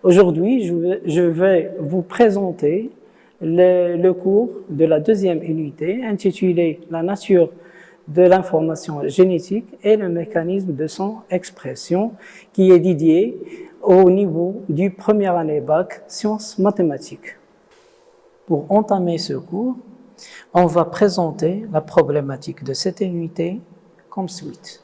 Aujourd'hui, je vais vous présenter le cours de la deuxième unité intitulé « La nature de l'information génétique et le mécanisme de son expression » qui est dédié au niveau du première année bac sciences mathématiques. Pour entamer ce cours, on va présenter la problématique de cette unité comme suit.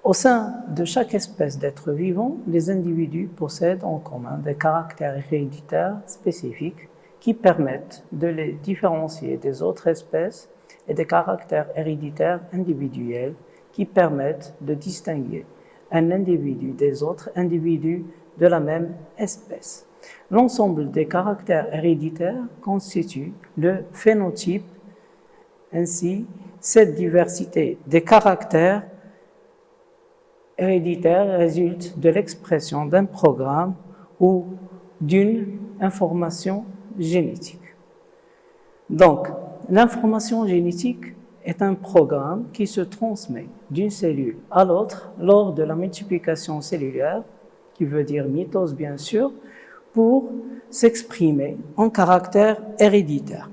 Au sein de chaque espèce d'être vivant, les individus possèdent en commun des caractères héréditaires spécifiques qui permettent de les différencier des autres espèces et des caractères héréditaires individuels qui permettent de distinguer un individu des autres individus de la même espèce. L'ensemble des caractères héréditaires constitue le phénotype. Ainsi, cette diversité des caractères héréditaire résulte de l'expression d'un programme ou d'une information génétique. Donc, l'information génétique est un programme qui se transmet d'une cellule à l'autre lors de la multiplication cellulaire, qui veut dire mitose bien sûr, pour s'exprimer en caractère héréditaire.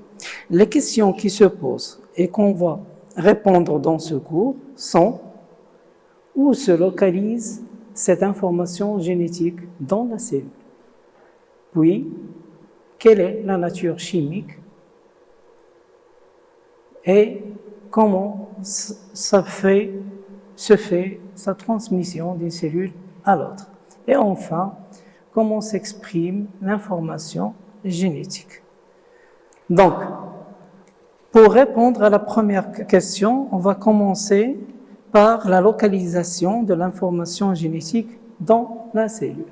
Les questions qui se posent et qu'on va répondre dans ce cours sont: où se localise cette information génétique dans la cellule? Puis, quelle est la nature chimique? Et comment se fait sa transmission d'une cellule à l'autre? Et enfin, comment s'exprime l'information génétique? Donc, pour répondre à la première question, on va commencer par la localisation de l'information génétique dans la cellule.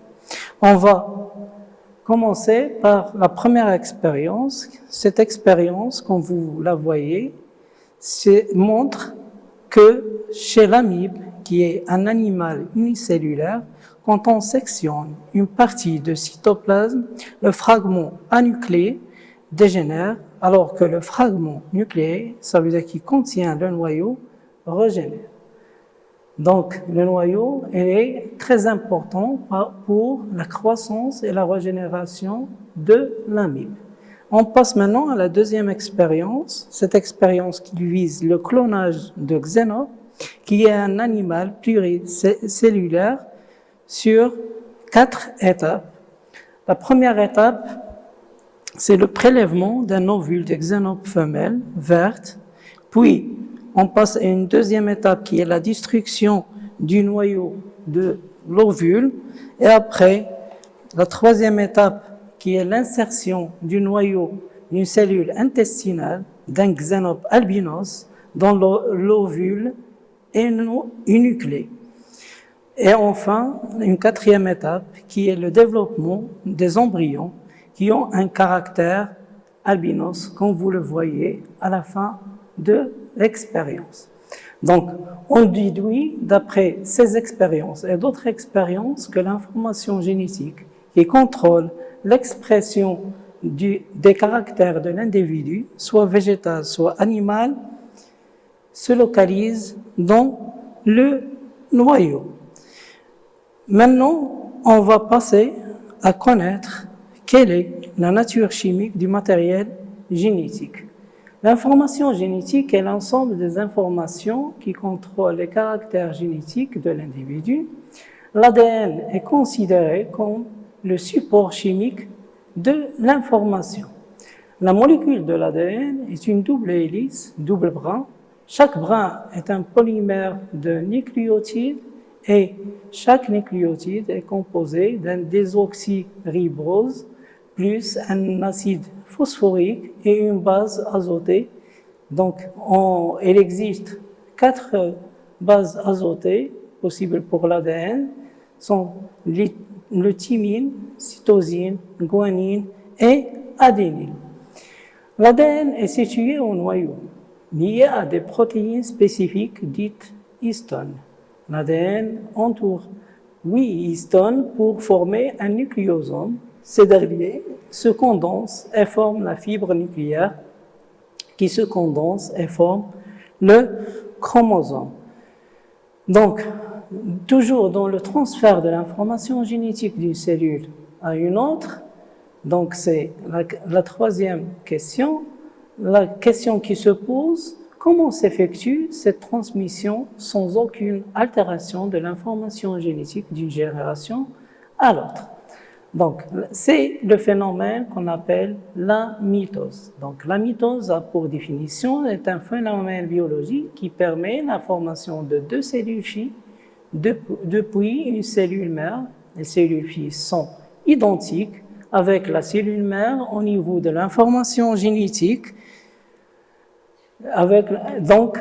On va commencer par la première expérience. Cette expérience, comme vous la voyez, montre que chez l'amibe, qui est un animal unicellulaire, quand on sectionne une partie de cytoplasme, le fragment anucléé dégénère, alors que le fragment nucléé, ça veut dire qu'il contient le noyau, régénère. Donc, le noyau est très important pour la croissance et la régénération de l'amibe. On passe maintenant à la deuxième expérience, cette expérience qui vise le clonage de Xénope, qui est un animal pluricellulaire sur 4 étapes. La première étape, c'est le prélèvement d'un ovule de Xénope femelle verte, puis on passe à une deuxième étape qui est la destruction du noyau de l'ovule, et après, la troisième étape qui est l'insertion du noyau d'une cellule intestinale d'un Xénope albinos dans l'ovule énucléé. Et enfin, une quatrième étape qui est le développement des embryons qui ont un caractère albinos, comme vous le voyez à la fin de l'expérience. Donc, on déduit d'après ces expériences et d'autres expériences que l'information génétique qui contrôle l'expression des caractères de l'individu, soit végétal, soit animal, se localise dans le noyau. Maintenant, on va passer à connaître quelle est la nature chimique du matériel génétique. L'information génétique est l'ensemble des informations qui contrôlent les caractères génétiques de l'individu. L'ADN est considéré comme le support chimique de l'information. La molécule de l'ADN est une double hélice, double brin. Chaque brin est un polymère de nucléotides et chaque nucléotide est composé d'un désoxyribose plus un acide phosphorique et une base azotée. Donc, il existe 4 bases azotées possibles pour l'ADN, sont le thymine, cytosine, guanine et adénine. L'ADN est situé au noyau, lié à des protéines spécifiques dites histones. L'ADN entoure 8 histones pour former un nucléosome. Ces derniers se condensent et forment la fibre nucléaire qui se condense et forme le chromosome. Donc, toujours dans le transfert de l'information génétique d'une cellule à une autre. Donc, c'est la troisième question. La question qui se pose, comment s'effectue cette transmission sans aucune altération de l'information génétique d'une génération à l'autre? Donc, c'est le phénomène qu'on appelle la mitose. Donc, la mitose, pour définition, est un phénomène biologique qui permet la formation de deux cellules filles depuis une cellule mère. Les cellules filles sont identiques avec la cellule mère au niveau de l'information génétique. Donc,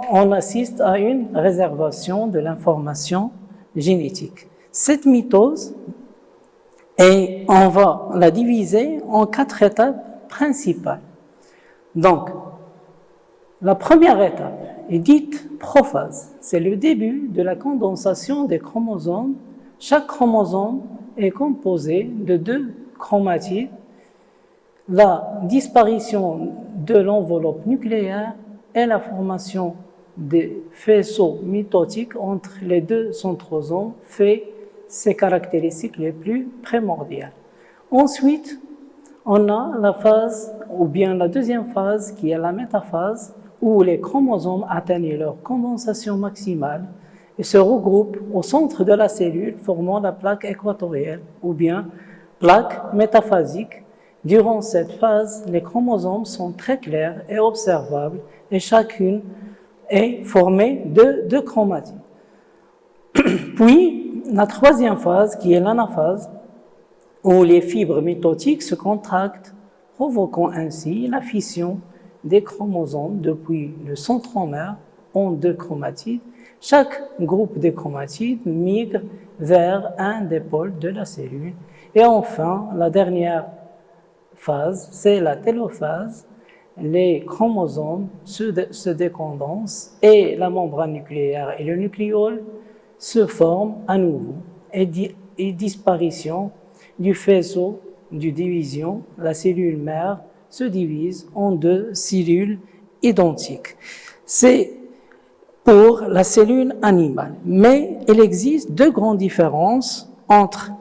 on assiste à une réservation de l'information génétique. Cette mitose, et on va la diviser en 4 étapes principales. Donc, la première étape est dite prophase. C'est le début de la condensation des chromosomes. Chaque chromosome est composé de 2 chromatides. La disparition de l'enveloppe nucléaire et la formation des faisceaux mitotiques entre les 2 centrosomes fait ces caractéristiques les plus primordiales. Ensuite, on a la phase, ou bien la deuxième phase, qui est la métaphase, où les chromosomes atteignent leur condensation maximale et se regroupent au centre de la cellule, formant la plaque équatoriale, ou bien plaque métaphasique. Durant cette phase, les chromosomes sont très clairs et observables, et chacune est formée de 2 chromatides. Puis, la troisième phase, qui est l'anaphase, où les fibres mitotiques se contractent, provoquant ainsi la fission des chromosomes depuis le centromère en 2 chromatides. Chaque groupe de chromatides migre vers un des pôles de la cellule. Et enfin, la dernière phase, c'est la télophase. Les chromosomes se décondensent et la membrane nucléaire et le nucléole se forment à nouveau. Et disparition du faisceau de division, la cellule mère se divise en 2 cellules identiques. C'est pour la cellule animale. Mais il existe 2 grandes différences entre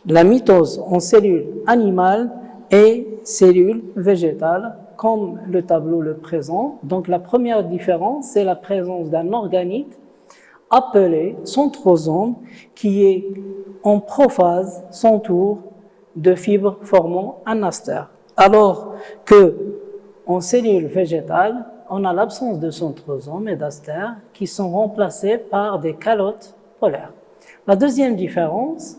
la mitose en cellule animale et cellule végétale, comme le tableau le présente. Donc la première différence, c'est la présence d'un organite appelé centrosome qui est en prophase, s'entoure de fibres formant un aster. Alors que en cellule végétale, on a l'absence de centrosome et d'aster qui sont remplacés par des calottes polaires. La deuxième différence,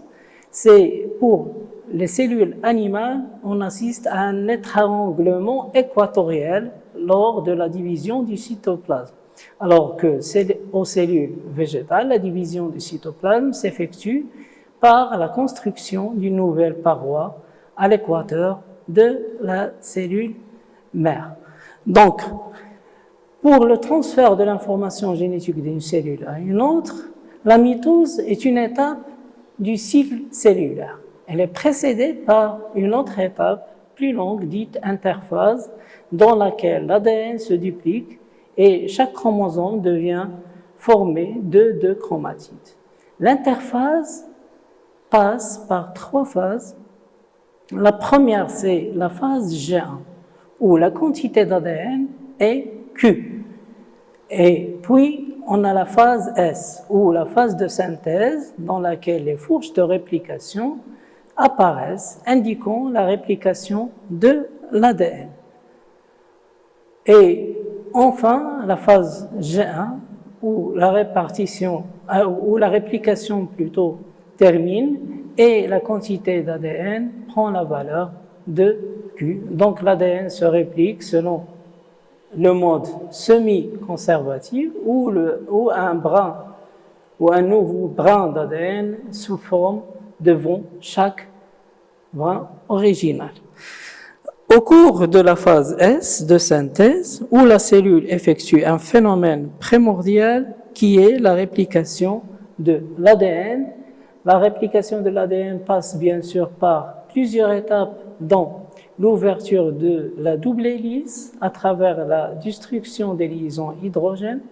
c'est pour les cellules animales, on assiste à un étranglement équatorial lors de la division du cytoplasme. Alors que aux cellules végétales, la division du cytoplasme s'effectue par la construction d'une nouvelle paroi à l'équateur de la cellule mère. Donc, pour le transfert de l'information génétique d'une cellule à une autre, la mitose est une étape du cycle cellulaire. Elle est précédée par une autre étape plus longue dite interphase, dans laquelle l'ADN se duplique et chaque chromosome devient formé de 2 chromatides. L'interphase passe par 3 phases. La première, c'est la phase G1, où la quantité d'ADN est Q. Et puis, on a la phase S, ou la phase de synthèse, dans laquelle les fourches de réplication apparaissent, indiquant la réplication de l'ADN. Et enfin, la phase G1, où la réplication plutôt termine et la quantité d'ADN prend la valeur de Q. Donc l'ADN se réplique selon le mode semi-conservatif où un nouveau brin d'ADN se forme devant chaque brin original. Au cours de la phase S de synthèse, où la cellule effectue un phénomène primordial qui est la réplication de l'ADN. La réplication de l'ADN passe bien sûr par plusieurs étapes, dont l'ouverture de la double hélice à travers la destruction des liaisons hydrogènes.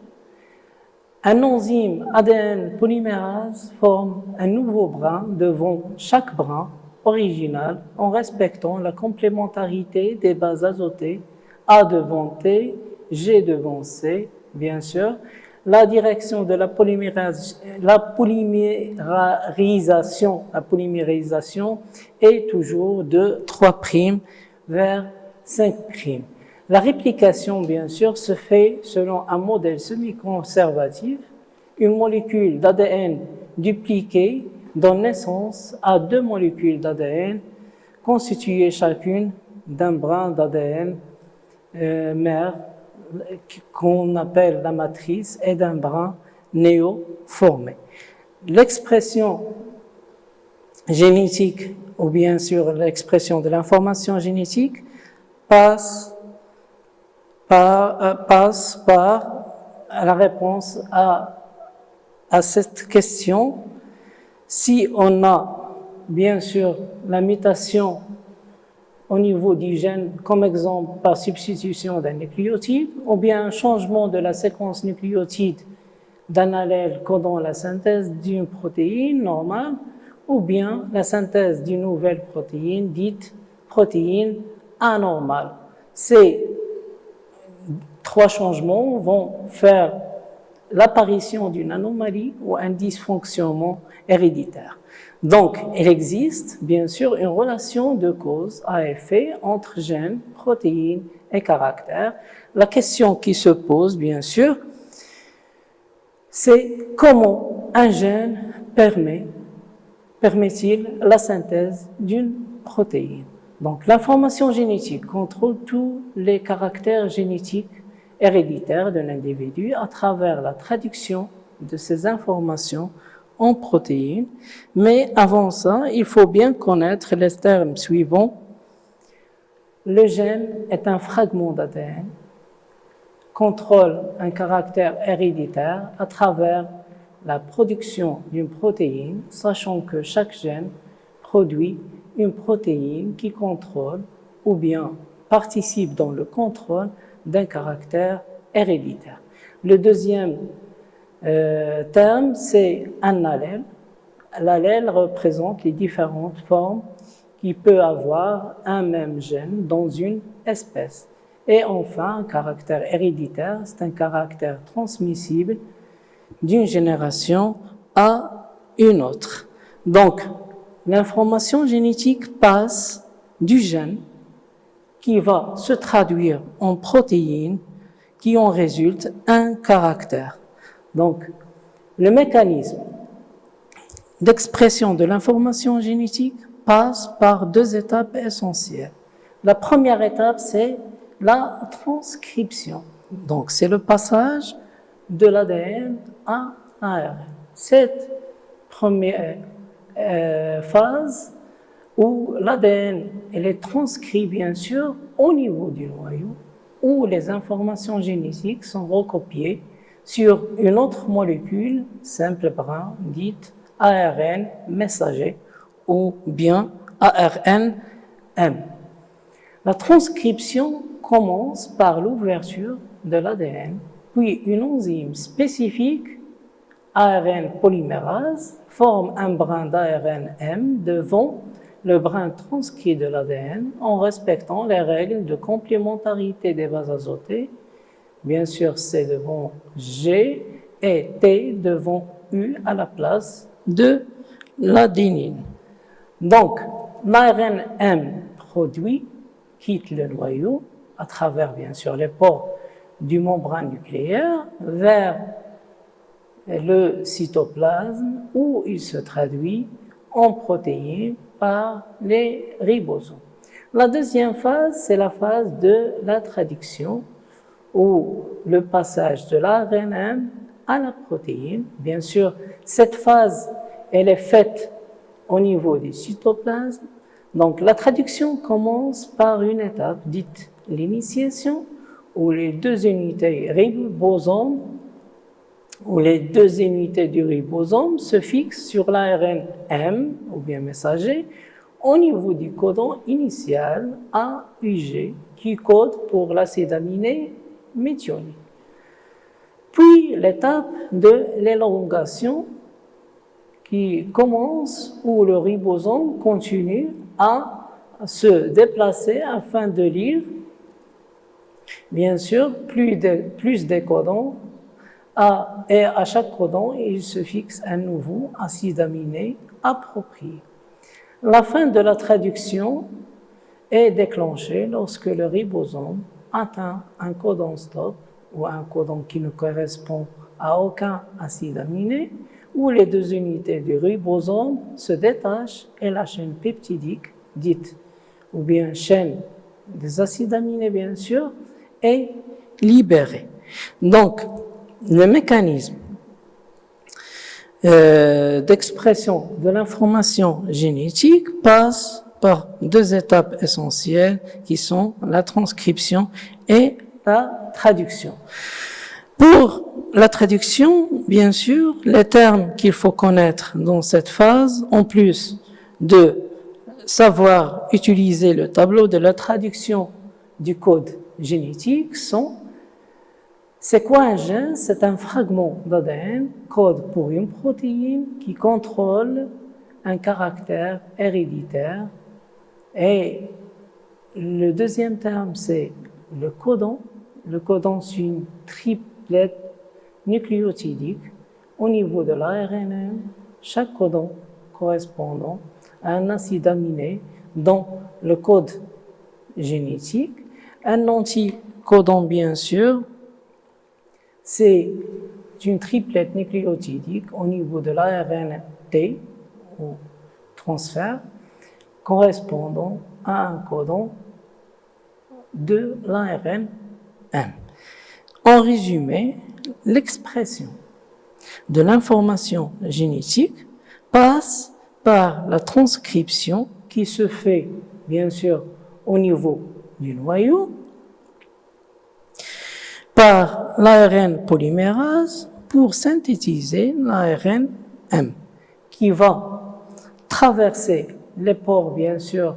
Un enzyme ADN polymérase forme un nouveau brin devant chaque brin originale en respectant la complémentarité des bases azotées A devant T, G devant C, bien sûr. La direction de la polymérisation est toujours de 3' vers 5'. La réplication, bien sûr, se fait selon un modèle semi-conservatif. Une molécule d'ADN dupliquée donne naissance à 2 molécules d'ADN constituées chacune d'un brin d'ADN mère qu'on appelle la matrice et d'un brin néoformé. L'expression génétique, ou bien sûr l'expression de l'information génétique, passe par la réponse à cette question. Si on a bien sûr la mutation au niveau du gène, comme exemple par substitution d'un nucléotide, ou bien un changement de la séquence nucléotide d'un allèle codant la synthèse d'une protéine normale, ou bien la synthèse d'une nouvelle protéine dite protéine anormale. Ces 3 changements vont faire l'apparition d'une anomalie ou un dysfonctionnement héréditaire. Donc, il existe bien sûr une relation de cause à effet entre gènes, protéines et caractères. La question qui se pose, bien sûr, c'est comment un gène permet-il la synthèse d'une protéine. Donc, l'information génétique contrôle tous les caractères génétiques héréditaires de l'individu à travers la traduction de ces informations en protéines. Mais avant ça, il faut bien connaître les termes suivants. Le gène est un fragment d'ADN, contrôle un caractère héréditaire à travers la production d'une protéine, sachant que chaque gène produit une protéine qui contrôle ou bien participe dans le contrôle d'un caractère héréditaire. Le deuxième terme, c'est un allèle. L'allèle représente les différentes formes qui peut avoir un même gène dans une espèce. Et enfin, un caractère héréditaire, c'est un caractère transmissible d'une génération à une autre. Donc, l'information génétique passe du gène qui va se traduire en protéines qui en résulte un caractère. Donc, le mécanisme d'expression de l'information génétique passe par 2 étapes essentielles. La première étape, c'est la transcription. Donc, c'est le passage de l'ADN à l'ARN. Cette première phase où l'ADN est transcrit, bien sûr, au niveau du noyau, où les informations génétiques sont recopiées sur une autre molécule, simple brin, dite ARN messager, ou bien ARNM. La transcription commence par l'ouverture de l'ADN, puis une enzyme spécifique, ARN polymérase, forme un brin d'ARNM devant le brin transcrit de l'ADN en respectant les règles de complémentarité des bases azotées, bien sûr C devant G et T devant U à la place de l'adénine. Donc, l'ARNM produit quitte le noyau à travers, bien sûr, les pores du membrane nucléaire vers le cytoplasme où il se traduit en protéines par les ribosomes. La deuxième phase, c'est la phase de la traduction ou le passage de l'ARNM à la protéine. Bien sûr, cette phase, elle est faite au niveau du cytoplasme. Donc, la traduction commence par une étape dite l'initiation, où les 2 unités ribosomes, où les 2 unités du ribosome se fixent sur l'ARNM, ou bien messager, au niveau du codon initial AUG, qui code pour l'acide aminé méthionine. Puis l'étape de l'élongation, qui commence où le ribosome continue à se déplacer afin de lire, bien sûr, plus de codons, et à chaque codon, il se fixe un nouveau acide aminé approprié. La fin de la traduction est déclenchée lorsque le ribosome atteint un codon stop ou un codon qui ne correspond à aucun acide aminé, où les deux unités du ribosome se détachent et la chaîne peptidique, dite ou bien chaîne des acides aminés bien sûr, est libérée. Donc, le mécanisme d'expression de l'information génétique passe par deux étapes essentielles qui sont la transcription et la traduction. Pour la traduction, bien sûr, les termes qu'il faut connaître dans cette phase, en plus de savoir utiliser le tableau de la traduction du code génétique, sont: c'est quoi un gène? C'est un fragment d'ADN, code pour une protéine qui contrôle un caractère héréditaire. Et le deuxième terme, c'est le codon. Le codon, c'est une triplette nucléotidique au niveau de l'ARN. Chaque codon correspondant à un acide aminé dans le code génétique. Un anticodon, bien sûr, c'est une triplette nucléotidique au niveau de l'ARN T, ou transfert, correspondant à un codon de l'ARN M. En résumé, l'expression de l'information génétique passe par la transcription qui se fait, bien sûr, au niveau du noyau, par l'ARN polymérase pour synthétiser l'ARN M, qui va traverser les pores, bien sûr,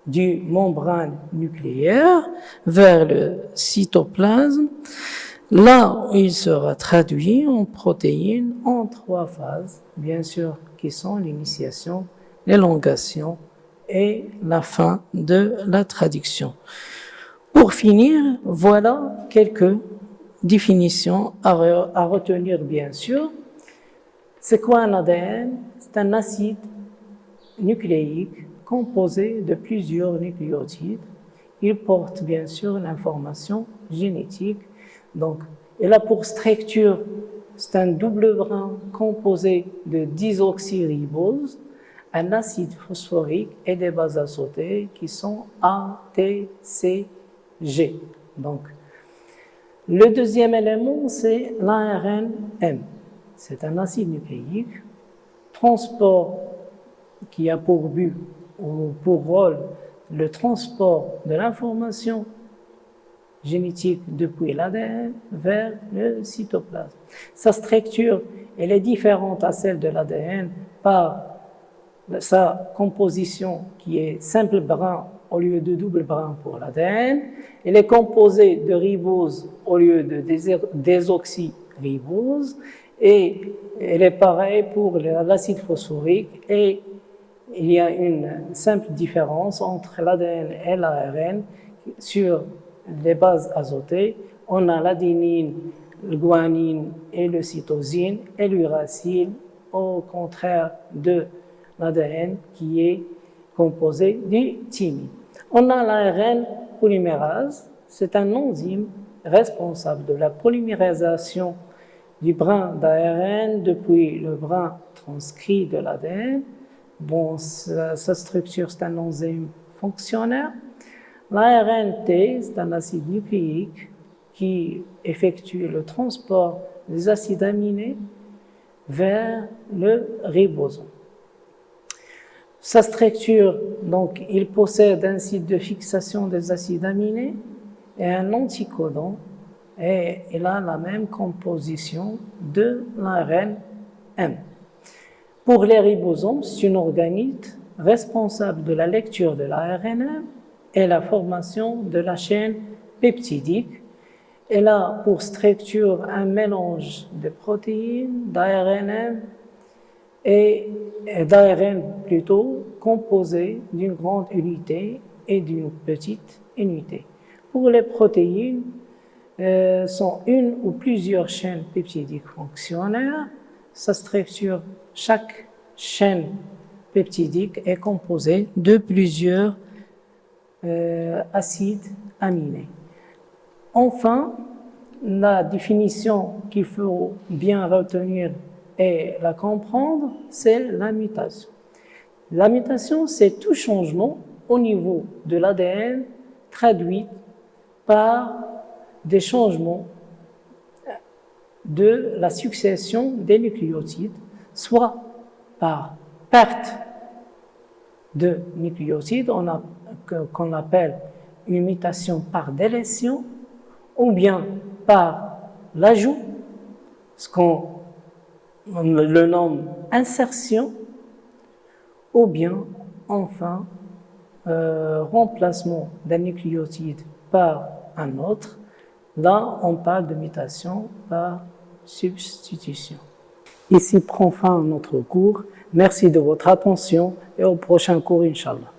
du membrane nucléaire vers le cytoplasme, là où il sera traduit en protéines en 3 phases, bien sûr, qui sont l'initiation, l'élongation et la fin de la traduction. Pour finir, voilà quelques définitions à retenir, bien sûr. C'est quoi un ADN? C'est un acide nucléique composé de plusieurs nucléotides. Il porte bien sûr l'information génétique. Donc, il a pour structure, c'est un double brin composé de désoxyribose, un acide phosphorique et des bases azotées qui sont A, T, C, G. Donc, le deuxième élément, c'est l'ARN M. C'est un acide nucléique, transport qui a pour but ou pour rôle le transport de l'information génétique depuis l'ADN vers le cytoplasme. Sa structure, elle est différente à celle de l'ADN par sa composition qui est simple brin au lieu de double brin pour l'ADN. Elle est composée de ribose au lieu de désoxyribose et elle est pareille pour l'acide phosphorique et il y a une simple différence entre l'ADN et l'ARN sur les bases azotées. On a l'adénine, le guanine et le cytosine et l'uracile, au contraire de l'ADN qui est composé du thymine. On a l'ARN polymérase, c'est un enzyme responsable de la polymérisation du brin d'ARN depuis le brin transcrit de l'ADN. Bon, sa structure, c'est un enzyme fonctionnaire. L'ARNT, c'est un acide nucléique qui effectue le transport des acides aminés vers le ribosome. Sa structure, donc, il possède un site de fixation des acides aminés et un anticodon, et il a la même composition de l'ARN M. Pour les ribosomes, c'est une organite responsable de la lecture de l'ARN et la formation de la chaîne peptidique. Elle a pour structure un mélange de protéines, d'ARN et d'ARN plutôt composé d'une grande unité et d'une petite unité. Pour les protéines, sont une ou plusieurs chaînes peptidiques fonctionnaires. Sa structure, chaque chaîne peptidique est composée de plusieurs acides aminés. Enfin, la définition qu'il faut bien retenir et la comprendre, c'est la mutation. La mutation, c'est tout changement au niveau de l'ADN traduit par des changements de la succession des nucléotides, soit par perte de nucléotides, qu'on appelle une mutation par délétion, ou bien par l'ajout, ce qu'on le nomme insertion, ou bien enfin remplacement d'un nucléotide par un autre. Là, on parle de mutation par substitution. Ici prend fin notre cours. Merci de votre attention et au prochain cours, Inch'Allah.